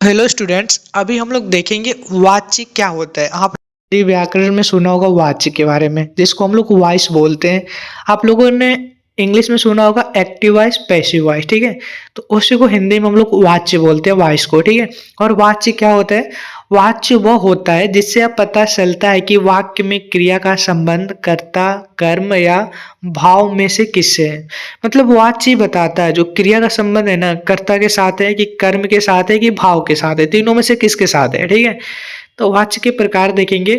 Hello students, अभी हम लोग देखेंगे वाच्य क्या होता है। आप हिंदी व्याकरण में सुना होगा वाच्य के बारे में, जिसको हम लोग वॉइस बोलते हैं। आप लोगों ने इंग्लिश में सुना होगा एक्टिव वॉइस, पैसिव वॉइस, ठीक है। तो उसी को हिंदी में हम लोग वाच्य बोलते हैं, वॉइस को, ठीक है। और वाच्य क्या होता है? वाच्य वह होता है जिससे आप पता चलता है कि वाक्य में क्रिया का संबंध कर्ता, कर्म या भाव में से किससे है। मतलब वाच्य ही बताता है जो क्रिया का संबंध है ना, कर्ता के साथ है कि कर्म के साथ है कि भाव के साथ है, तीनों में से किसके साथ है, ठीक है। तो वाच्य के प्रकार देखेंगे।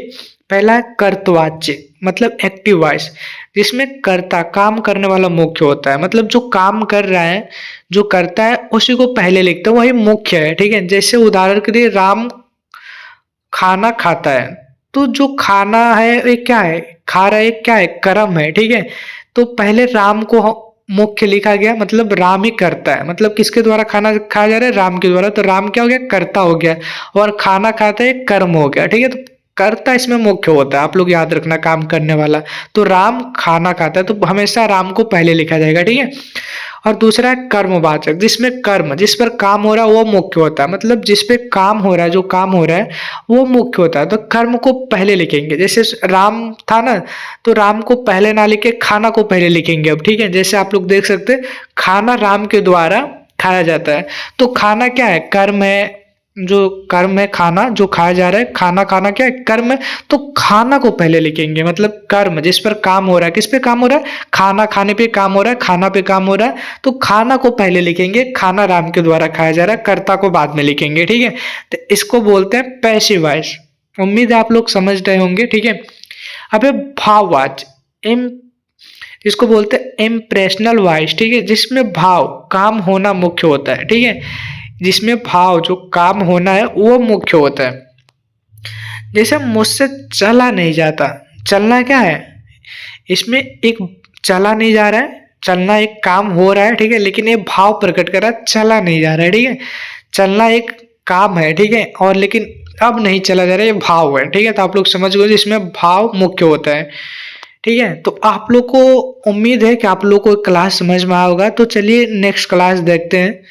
पहला है कर्तवाच्य, मतलब एक्टिव वॉइस, जिसमें कर्ता काम करने वाला मुख्य होता है। मतलब जो काम कर रहा है, जो करता है, उसी को पहले लिखते हैं, वही मुख्य है, ठीक है। जैसे उदाहरण के लिए राम खाना खाता है, तो जो खाना है ये क्या है, खा रहा है, क्या है, कर्म है, ठीक है। तो पहले राम को मुख्य लिखा गया, मतलब राम ही करता है। मतलब किसके द्वारा खाना खाया जा रहा है? राम के द्वारा। तो राम क्या हो गया? कर्ता हो गया। और खाना खाता है, कर्म हो गया, ठीक है। तो कर्ता इसमें मुख्य होता है, आप लोग याद रखना, काम करने वाला। तो राम खाना खाता है, तो हमेशा राम को पहले लिखा जाएगा, ठीक है। और दूसरा है कर्मवाचक, जिसमें कर्म, जिस पर काम हो रहा है वो मुख्य होता है। मतलब जिस पे काम हो रहा है, जो काम हो रहा है वो मुख्य होता है, तो कर्म को पहले लिखेंगे। जैसे राम था ना, तो राम को पहले ना लिखे, खाना को पहले लिखेंगे अब, ठीक है। जैसे आप लोग देख सकते हैं, खाना राम के द्वारा खाया जाता है। तो खाना क्या है? कर्म है। जो कर्म है, खाना जो खाया जा रहा है, खाना खाना क्या है? कर्म है। तो खाना को पहले लिखेंगे, मतलब कर्म जिस पर काम हो रहा है। किस पे काम हो रहा है? खाना खाने पे काम हो रहा है, खाना पे काम हो रहा है। तो खाना को पहले लिखेंगे, खाना राम के द्वारा खाया जा रहा है, कर्ता को बाद में लिखेंगे, ठीक है। तो इसको बोलते हैं पैसिव वॉइस। उम्मीद है आप लोग समझ रहे होंगे, ठीक है। अब है भाववाच्य, इसको बोलते हैं इम्प्रेशनल वॉइस, ठीक है, जिसमें भाव, काम होना मुख्य होता है, ठीक है। जिसमें भाव, जो काम होना है वो मुख्य होता है। जैसे मुझसे चला नहीं जाता, चलना क्या है? इसमें एक चला नहीं जा रहा है, चलना एक काम हो रहा है, ठीक है, लेकिन ये भाव प्रकट कर रहा है, चला नहीं जा रहा है, ठीक है। चलना एक काम है, ठीक है, और लेकिन अब नहीं चला जा रहा है, ये भाव है, ठीक है। तो आप लोग समझ गए, इसमें भाव मुख्य होता है, ठीक है। तो आप लोग को उम्मीद है कि आप लोग को क्लास समझ में आया होगा। तो चलिए नेक्स्ट क्लास देखते हैं।